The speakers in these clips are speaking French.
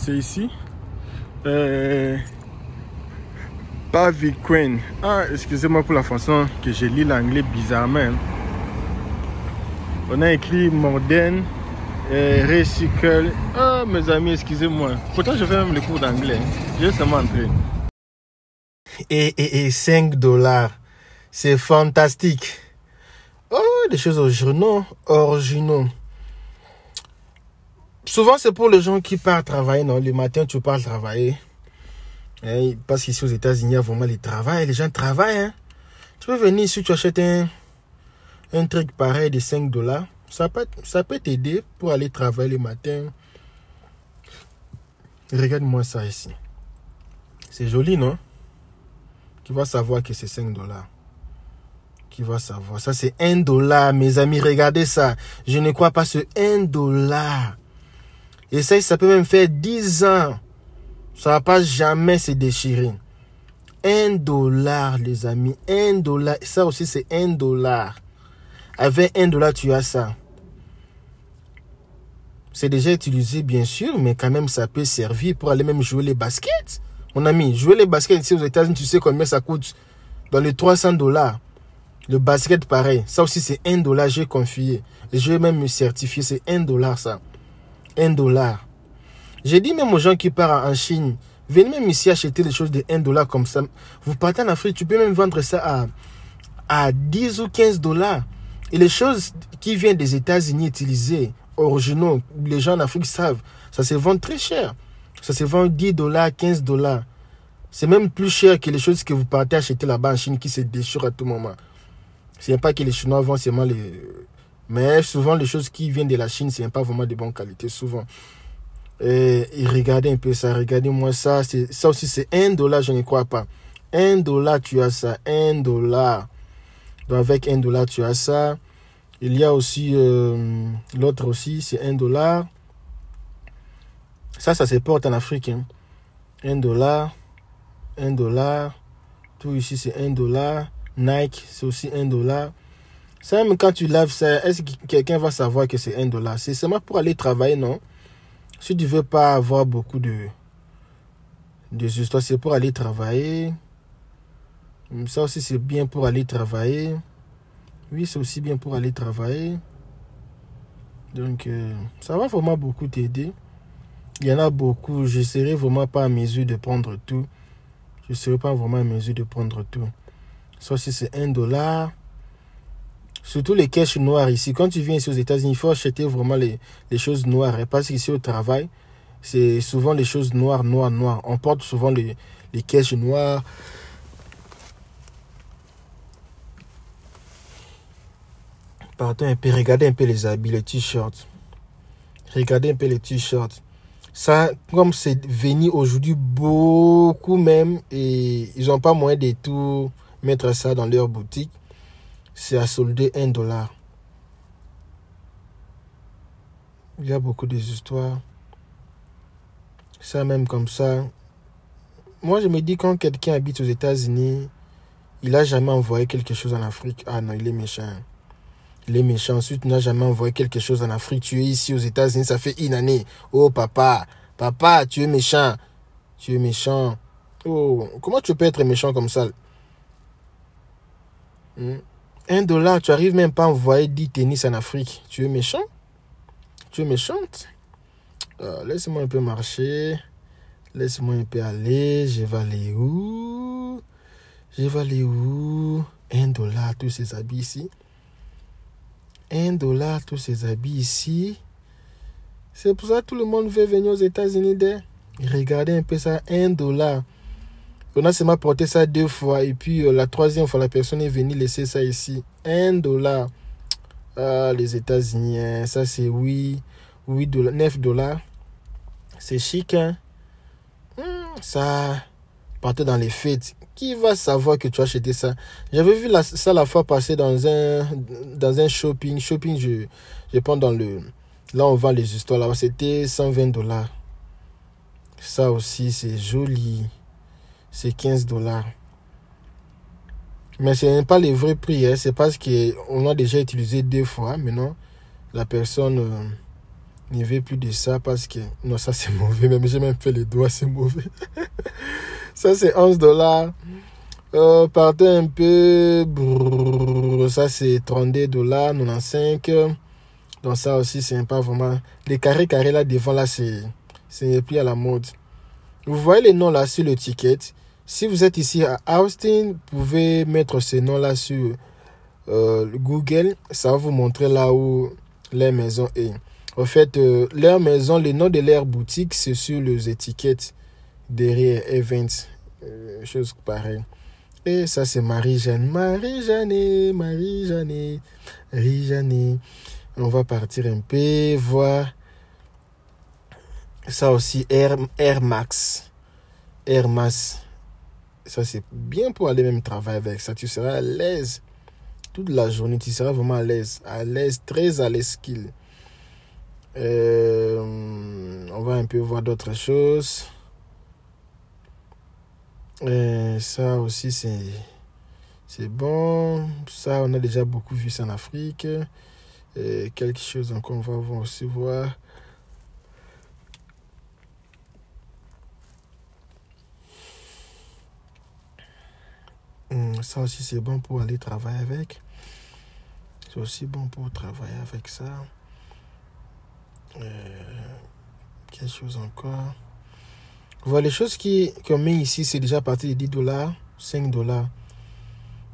C'est ici. Paviquin. Ah, excusez-moi pour la façon que je lis l'anglais bizarrement. On a écrit Modern Recycle. Ah, mes amis, excusez-moi. Pourtant, je fais même le cours d'anglais. J'ai seulement entré. Et 5 $. C'est fantastique. Oh, des choses originaux. Souvent, c'est pour les gens qui partent travailler. Non, le matin, tu pars travailler. Parce qu'ici aux États-Unis, il y a vraiment le travail. Les gens travaillent. Hein. Tu peux venir ici, tu achètes un truc pareil de 5 $. Ça peut t'aider pour aller travailler le matin. Regarde-moi ça ici. C'est joli, non? Qui va savoir que c'est 5 $. Qui va savoir? Ça, c'est 1 $. Mes amis, regardez ça. Je ne crois pas ce 1 $. Et ça peut même faire 10 ans. Ça ne va pas jamais se déchirer. 1 $, les amis. 1 $. Ça aussi, c'est 1 $. Avec 1 $, tu as ça. C'est déjà utilisé, bien sûr, mais quand même, ça peut servir pour aller même jouer les baskets. Mon ami, jouer les baskets ici aux États-Unis, tu sais combien ça coûte? Dans les 300 $. Le basket, pareil. Ça aussi, c'est 1 $. J'ai confié. Et je vais même me certifier. C'est 1 $, ça. 1 $. J'ai dit même aux gens qui partent en Chine, venez même ici acheter des choses de 1 $ comme ça. Vous partez en Afrique, tu peux même vendre ça à 10 ou 15 $. Et les choses qui viennent des États-Unis utilisées, originaux, les gens en Afrique savent, ça se vend très cher. Ça se vend 10 $, 15 $. C'est même plus cher que les choses que vous partez acheter là-bas en Chine qui se déchirent à tout moment. Ce n'est pas que les Chinois vendent seulement les... Mais souvent, les choses qui viennent de la Chine, ce n'est pas vraiment de bonne qualité, souvent. Et regardez un peu ça, regardez-moi ça. Ça aussi, c'est 1 $, je ne crois pas. 1 $, tu as ça. 1 $. Donc, avec 1 $, tu as ça. Il y a aussi l'autre aussi, c'est 1 $. Ça se porte en Afrique. Hein. 1 $. 1 $. Tout ici, c'est 1 $. Nike, c'est aussi 1 $. Ça, même quand tu laves ça, est-ce que quelqu'un va savoir que c'est 1 $? C'est seulement pour aller travailler, non? Si tu ne veux pas avoir beaucoup de histoires, c'est pour aller travailler. Ça aussi, c'est bien pour aller travailler. Oui, c'est aussi bien pour aller travailler. Donc, ça va vraiment beaucoup t'aider. Il y en a beaucoup. Je ne serai vraiment pas en mesure de prendre tout. Je ne serai pas vraiment en mesure de prendre tout. Ça aussi, c'est 1 $. Surtout les cash noirs ici. Quand tu viens ici aux États-Unis, il faut acheter vraiment les choses noires. Parce qu'ici au travail, c'est souvent les choses noires. On porte souvent les cash noirs. Pardon un peu, regardez un peu les habits, les t-shirts. Regardez un peu les t-shirts. Ça, comme c'est venu aujourd'hui beaucoup même, et ils n'ont pas moyen de tout mettre ça dans leur boutique. C'est à solder 1 $. Il y a beaucoup d'histoires. Ça même comme ça. Moi, je me dis quand quelqu'un habite aux États-Unis, il n'a jamais envoyé quelque chose en Afrique. Ah non, il est méchant. Il est méchant. Ensuite, il n'a jamais envoyé quelque chose en Afrique. Tu es ici aux États-Unis, ça fait une année. Oh, papa, tu es méchant. Tu es méchant. Oh, comment tu peux être méchant comme ça? 1 $, tu n'arrives même pas à envoyer 10 tennis en Afrique. Tu es méchant? Tu es méchante? Laisse-moi un peu marcher. Laisse-moi un peu aller. Je vais aller où? 1 $, tous ces habits ici. 1 $, tous ces habits ici. C'est pour ça que tout le monde veut venir aux États-Unis. Regardez un peu ça. 1 $. On a seulement porté ça 2 fois. Et puis la 3e fois, la personne est venue laisser ça ici. 1 $. Ah, les États-Unis, hein. Ça c'est 8 $, 9 $. C'est chic, hein. Ça, partait dans les fêtes. Qui va savoir que tu as acheté ça? J'avais vu ça la fois passée dans un shopping. Je prends dans le... Là, on vend les histoires. Là, c'était 120 $. Ça aussi, c'est joli. C'est 15 $. Mais ce n'est pas le vrai prix. Hein. C'est parce qu'on a déjà utilisé 2 fois. Maintenant, la personne n'y veut plus de ça parce que... Non, ça c'est mauvais. Même j'ai même fait les doigts, c'est mauvais. Ça c'est 11 $. Partez un peu. Brrr, ça c'est 32 $, 95. Donc ça aussi c'est pas vraiment. Les carrés là devant là c'est plus à la mode. Vous voyez les noms là sur le ticket. Si vous êtes ici à Austin, vous pouvez mettre ces noms là sur Google. Ça va vous montrer là où leur maison est. En fait, leur maison, le nom de leur boutique, c'est sur les étiquettes derrière Events. Chose pareille. Et ça, c'est Marie-Jeanne. Marie-Jeanne. On va partir un peu, voir. Ça aussi, Air Max. Ça, c'est bien pour aller même travailler avec ça. Tu seras à l'aise toute la journée. Tu seras vraiment à l'aise. Très à l'aise qu'il. On va un peu voir d'autres choses. Ça aussi c'est bon. Ça on a déjà beaucoup vu ça en Afrique. Quelque chose encore on va aussi voir. Ça aussi c'est bon pour aller travailler avec. C'est aussi bon pour travailler avec ça. Quelque chose encore. Voilà, les choses qu'on met ici, c'est déjà à partir de 10 $, 5 $.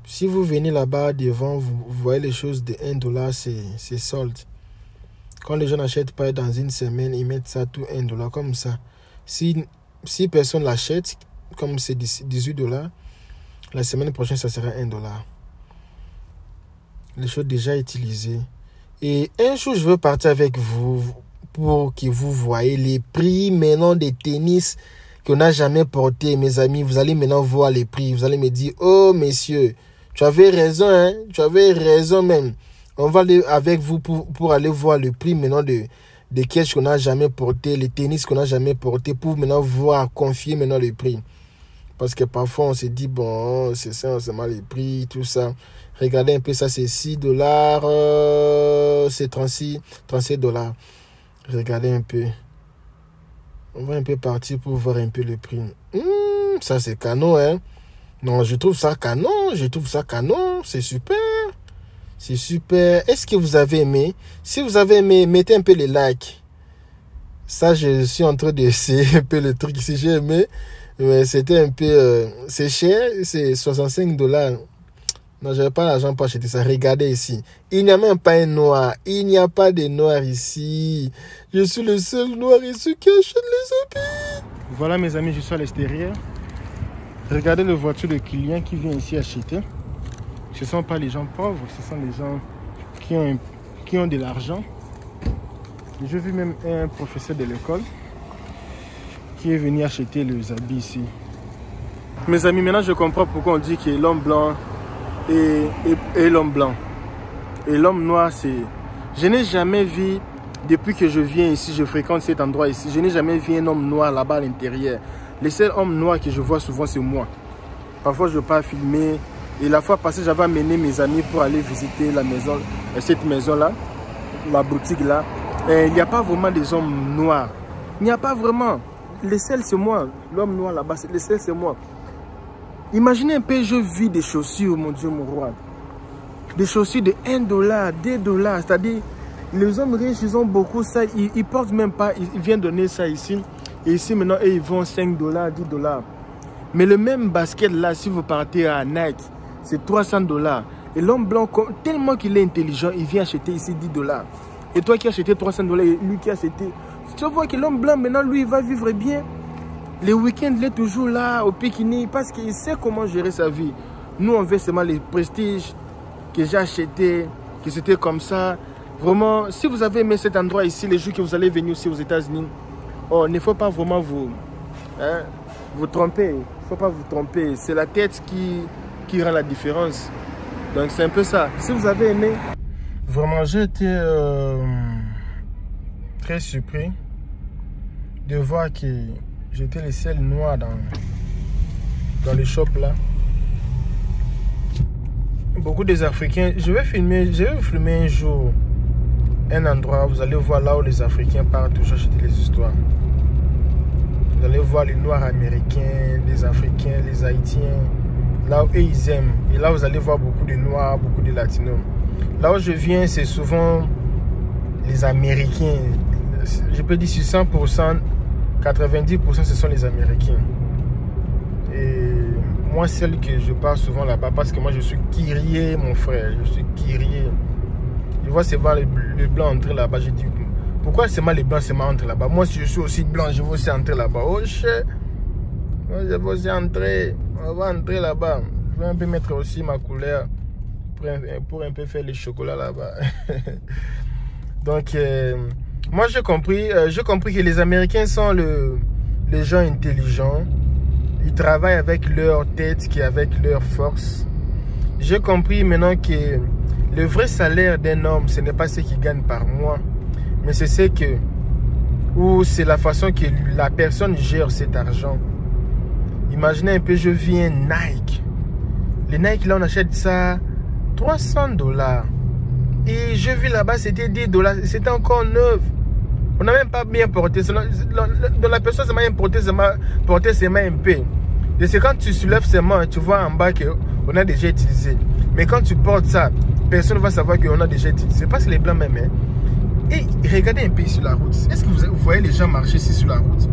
Si vous venez là-bas devant, vous voyez les choses de 1 $, c'est solde. Quand les gens n'achètent pas dans une semaine, ils mettent ça tout 1 $, comme ça. Si personne l'achète, comme c'est 18 $, la semaine prochaine, ça sera 1 $. Les choses déjà utilisées. Et un jour, je veux partir avec vous pour que vous voyez les prix maintenant des tennis qu'on n'a jamais porté, mes amis. Vous allez maintenant voir les prix. Vous allez me dire, oh, messieurs, tu avais raison, hein? Tu avais raison même. On va aller avec vous pour aller voir le prix maintenant des caches qu'on n'a jamais porté, les tennis qu'on n'a jamais porté, pour maintenant voir, confier maintenant le prix. Parce que parfois, on se dit, bon, c'est ça, c'est mal les prix, tout ça. Regardez un peu, ça, c'est 6 $, c'est 37 $. Regardez un peu. On va un peu partir pour voir un peu le prix. Ça, c'est canon, hein. Non, je trouve ça canon. C'est super. C'est super. Est-ce que vous avez aimé? Si vous avez aimé, mettez un peu les likes. Ça, je suis en train d'essayer un peu le truc ici. J'ai aimé. Mais c'était un peu... c'est cher. C'est 65 $. Non, je n'avais pas l'argent pour acheter ça. Regardez ici. Il n'y a même pas un noir. Il n'y a pas de noir ici. Je suis le seul noir ici qui achète les habits. Voilà mes amis, je suis à l'extérieur. Regardez la voiture de client qui vient ici acheter. Ce ne sont pas les gens pauvres, ce sont les gens qui ont de l'argent. J'ai vu même un professeur de l'école qui est venu acheter les habits ici. Mes amis, maintenant je comprends pourquoi on dit que l'homme blanc et l'homme blanc. Et l'homme noir, c'est... Je n'ai jamais vu, depuis que je viens ici, je fréquente cet endroit ici, je n'ai jamais vu un homme noir là-bas à l'intérieur. Le seul homme noir que je vois souvent, c'est moi. Parfois, je ne veux pas filmer. Et la fois passée, j'avais amené mes amis pour aller visiter la maison, cette maison-là, la boutique-là. Il n'y a pas vraiment des hommes noirs. Il n'y a pas vraiment. Le seul, c'est moi. L'homme noir là-bas, le seul, c'est moi. Imaginez un peu, je vis des chaussures, mon Dieu, mon roi. Des chaussures de 1 $, 2 $. C'est-à-dire, les hommes riches, ils ont beaucoup ça. Ils portent même pas, ils viennent donner ça ici. Et ici, maintenant, ils vont 5 $, 10 $. Mais le même basket là, si vous partez à Nike, c'est 300 $. Et l'homme blanc, tellement qu'il est intelligent, il vient acheter ici 10 $. Et toi qui as acheté 300 $, et lui qui a acheté... Tu vois que l'homme blanc, maintenant, lui, il va vivre bien. Les week-ends, il est toujours là, au Pékini, parce qu'il sait comment gérer sa vie. Nous, on veut seulement les prestiges que j'ai achetés, que c'était comme ça. Vraiment, si vous avez aimé cet endroit ici, les jours que vous allez venir aussi aux États-Unis, oh, il ne faut pas vraiment vous tromper. Il ne faut pas vous tromper. C'est la tête qui rend la différence. Donc, c'est un peu ça. Si vous avez aimé... Vraiment, j'ai été très surpris de voir que j'étais le seul noir dans le shop là. Beaucoup des Africains. Je vais vous filmer un jour un endroit, vous allez voir là où les Africains partent toujours acheter les histoires. Vous allez voir les Noirs américains, les Africains, les Haïtiens, là où eux, ils aiment. Et là, vous allez voir beaucoup de Noirs, beaucoup de Latinos. Là où je viens, c'est souvent les Américains. Je peux dire 100%, 90% ce sont les Américains. Et moi, celle que je pars souvent là-bas, parce que moi, je suis Kyrie, mon frère. Je suis Kyrie. Je vois seulement les blancs entrer là-bas. Je dis, pourquoi seulement les blancs entrent là-bas? Moi, si je suis aussi blanc, je veux aussi entrer là-bas. Oh, moi, je veux aussi entrer. On va entrer là-bas. Je vais un peu mettre aussi ma couleur pour un peu faire le chocolat là-bas. Donc, moi, j'ai compris que les Américains sont les gens intelligents. Ils travaillent avec leur tête qu'avec leur force. J'ai compris maintenant que le vrai salaire d'un homme, ce n'est pas ce qu'il gagne par mois, mais c'est ce que, ou c'est la façon que la personne gère cet argent. Imaginez un peu, je viens Nike. Les Nike, là, on achète ça $300. Et je vis là-bas, c'était $10. C'était encore neuf. On n'a même pas bien porté. Dans la personne, ça m'a porté ses mains un peu. Et c'est quand tu soulèves ses mains, tu vois en bas qu'on a déjà utilisé. Mais quand tu portes ça, personne ne va savoir qu'on a déjà utilisé. Parce que les blancs même. Et regardez un peu sur la route. Est-ce que vous voyez les gens marcher ici sur la route?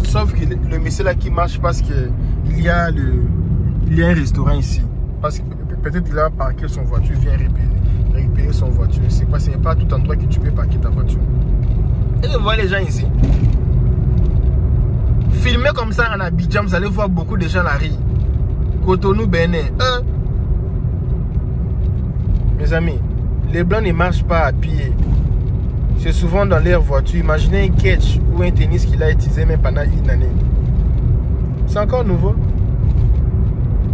Sauf que le monsieur là qui marche parce qu'il y a un restaurant ici. Parce que peut-être qu'il a parqué son voiture, il vient réparer son voiture. C'est pas tout endroit que tu peux parquer ta voiture. Et vous voyez les gens ici. Filmez comme ça en Abidjan, vous allez voir beaucoup de gens à la rue. Cotonou, Bénin. Mes amis, les blancs ne marchent pas à pied. C'est souvent dans leur voiture. Imaginez un catch ou un tennis qu'il a utilisé même pendant une année. C'est encore nouveau.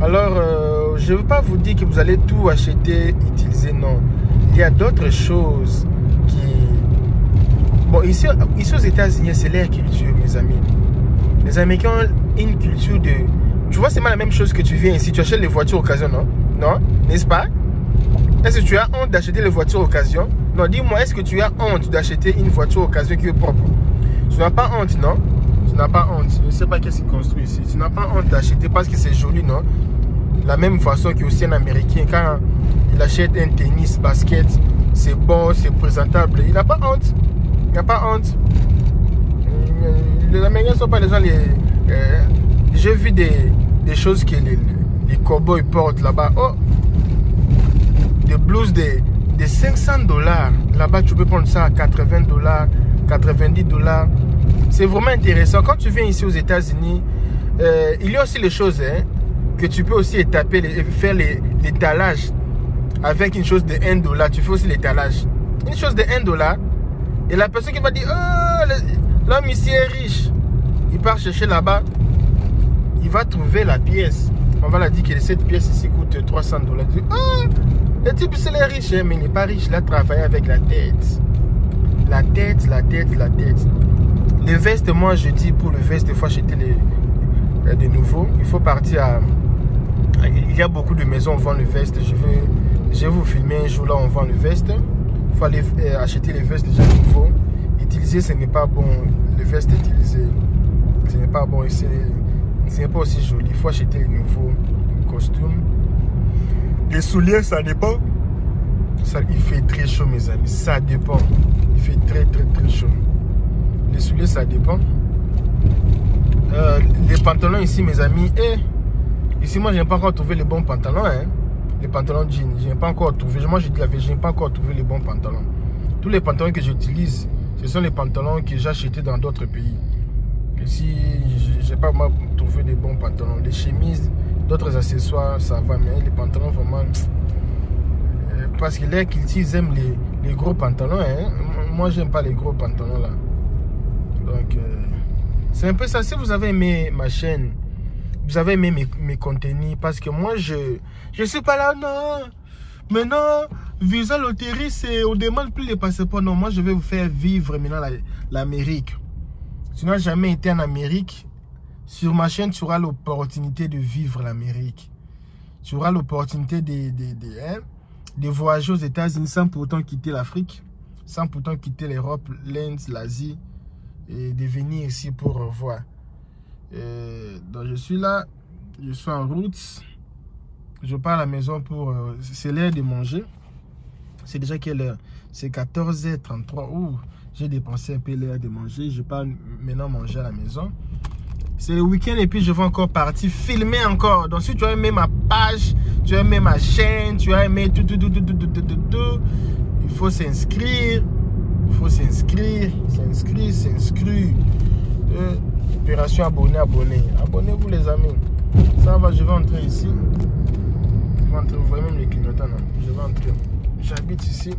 Alors, je ne veux pas vous dire que vous allez tout acheter, utiliser, non. Il y a d'autres choses qui... Bon, ici aux États-Unis, c'est leur culture, mes amis. Les Américains ont une culture de... Tu vois, c'est pas la même chose que tu viens ici. Tu achètes les voitures occasion, non? Non? N'est-ce pas? Est-ce que tu as honte d'acheter les voitures occasion? Non, dis-moi, est-ce que tu as honte d'acheter une voiture occasion qui est propre? Tu n'as pas honte, non? Tu n'as pas honte. Je ne sais pas qu'est-ce qu'il construit ici. Tu n'as pas honte d'acheter parce que c'est joli, non? La même façon qu'aussi un Américain, quand il achète un tennis, basket, c'est bon, c'est présentable. Il n'a pas honte. Il n'a pas honte. Les Américains ne sont pas les gens... J'ai vu des choses que les cowboys portent là-bas. Oh! Des blouses de $500. Là-bas, tu peux prendre ça à $80, $90. C'est vraiment intéressant. Quand tu viens ici aux États-Unis, il y a aussi les choses que tu peux aussi étaper, faire l'étalage avec une chose de $1. Tu fais aussi l'étalage. Une chose de $1. Et la personne qui va dire, oh, l'homme ici est riche. Il part chercher là-bas. Il va trouver la pièce. On va la dire que cette pièce ici coûte $300. Il dit, oh, le type c'est les riche, mais il n'est pas riche. Il a travaillé avec la tête. La tête. Les vestes, moi je dis pour le veste, il faut acheter de nouveaux. Il faut partir à... Il y a beaucoup de maisons où on vend le veste. Je vais vous filmer un jour là où on vend le veste. Il faut aller acheter les vestes déjà nouveaux. Utiliser, ce n'est pas bon. Le veste utilisé, ce n'est pas bon. Ce n'est pas aussi joli. Il faut acheter les nouveaux costumes. Les souliers, ça dépend. Il fait très chaud, mes amis. Ça dépend. Il fait très chaud. Les souliers, ça dépend. Les pantalons ici, mes amis. Ici, moi, je n'ai pas encore trouvé les bons pantalons. Les pantalons jeans, je n'ai pas encore trouvé. Moi, je dis la vérité, je n'ai pas encore trouvé les bons pantalons. Tous les pantalons que j'utilise, ce sont les pantalons que j'ai achetés dans d'autres pays. Ici, je n'ai pas trouvé de bons pantalons. Les chemises, d'autres accessoires, ça va. Mais les pantalons, vraiment... Parce que les qu'ils aiment les gros pantalons. Moi, j'aime pas les gros pantalons là. Donc, c'est un peu ça. Si vous avez aimé ma chaîne, vous avez aimé mes contenus, parce que moi, je suis pas là, non. Maintenant, visa loterie, c'est on demande plus les passeports. Non, moi, je vais vous faire vivre maintenant l'Amérique. Si tu n'as jamais été en Amérique, sur ma chaîne, tu auras l'opportunité de vivre l'Amérique. Tu auras l'opportunité de voyager aux États-Unis sans pourtant quitter l'Afrique, sans pourtant quitter l'Europe, l'Inde, l'Asie, et de venir ici pour voir. Donc je suis là, je suis en route, je pars à la maison pour... c'est l'heure de manger. C'est déjà quelle heure? C'est 14h33. Ouh, j'ai dépensé un peu l'heure de manger. Je pars maintenant manger à la maison. C'est le week-end et puis je vais encore partir filmer encore. Donc si tu as aimé ma page, tu as aimé ma chaîne, tu as aimé tout, il faut s'inscrire. Il faut s'inscrire. Opération abonné. Abonnez-vous les amis. Ça va, je vais entrer ici. Je vais entrer, vous voyez même les clignotants là. Je vais entrer. J'habite ici.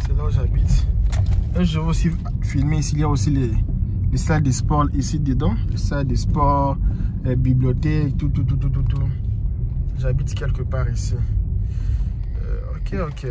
C'est là où j'habite. Et je vais aussi filmer ici. Il y a aussi les salles de sport ici dedans. Les salles de sport, bibliothèque, tout. J'habite quelque part ici. Ok.